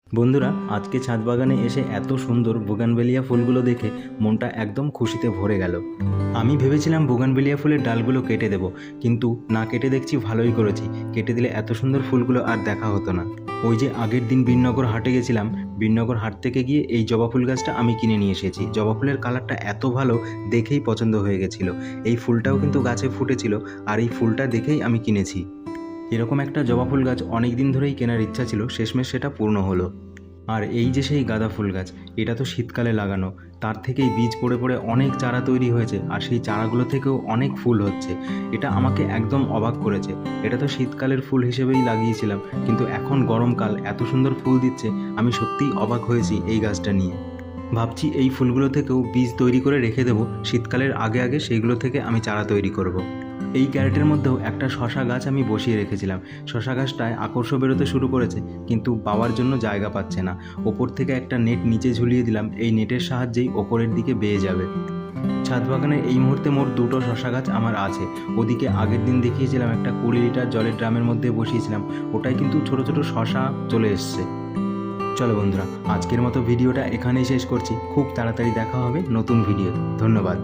বন্ধুরা, আজকে ছাদ বাগানে এসে এত সুন্দর বুগানভেলিয়া ফুলগুলো দেখে মনটা একদম খুশিতে ভরে গেল। আমি ভেবেছিলাম বুগানভেলিয়া ফুলের ডালগুলো কেটে দেব, কিন্তু না কেটে দেখছি ভালোই করেছি। কেটে দিলে এত সুন্দর ফুলগুলো আর দেখা হতো না। ওই যে আগের দিন বীরনগর হাটে গেছিলাম, বীরনগর হাট থেকে গিয়ে এই জবা ফুল গাছটা আমি কিনে নিয়ে এসেছি। জবা ফুলের কালারটা এত ভালো, দেখেই পছন্দ হয়ে গেছিলো। এই ফুলটাও কিন্তু গাছে ফুটেছিল, আর এই ফুলটা দেখেই আমি কিনেছি। এরকম একটা জবা ফুল গাছ অনেক দিন ধরেই কেনার ইচ্ছা ছিল, শেষমেশ সেটা পূর্ণ হলো। আর এই যে সেই গাঁদা ফুল গাছ, এটা তো শীতকালে লাগানো, তার থেকেই বীজ পড়ে পড়ে অনেক চারা তৈরি হয়েছে, আর সেই চারাগুলো থেকেও অনেক ফুল হচ্ছে। এটা আমাকে একদম অবাক করেছে। এটা তো শীতকালের ফুল হিসেবেই লাগিয়েছিলাম, কিন্তু এখন গরমকাল এত সুন্দর ফুল দিচ্ছে, আমি সত্যিই অবাক হয়েছি এই গাছটা নিয়ে। ভাবছি এই ফুলগুলো থেকেও বীজ তৈরি করে রেখে দেবো, শীতকালের আগে আগে সেইগুলো থেকে আমি চারা তৈরি করব। এই ক্যারেটের মধ্যেও একটা শশা গাছ আমি বসিয়ে রেখেছিলাম। শশা গাছটায় আকর্ষ বেরোতে শুরু করেছে, কিন্তু পাওয়ার জন্য জায়গা পাচ্ছে না। ওপর থেকে একটা নেট নিচে ঝুলিয়ে দিলাম, এই নেটের সাহায্যেই ওপরের দিকে বেয়ে যাবে। ছাদ বাগানে এই মুহূর্তে মোট 2টো শশা গাছ আমার আছে। ওদিকে আগের দিন দেখিয়েছিলাম একটা 20 লিটার জলের ড্রামের মধ্যে বসিয়েছিলাম, ওটাই কিন্তু ছোট ছোট শশা চলে এসছে। চলো বন্ধুরা, আজকের মতো ভিডিওটা এখানেই শেষ করছি। খুব তাড়াতাড়ি দেখা হবে নতুন ভিডিও। ধন্যবাদ।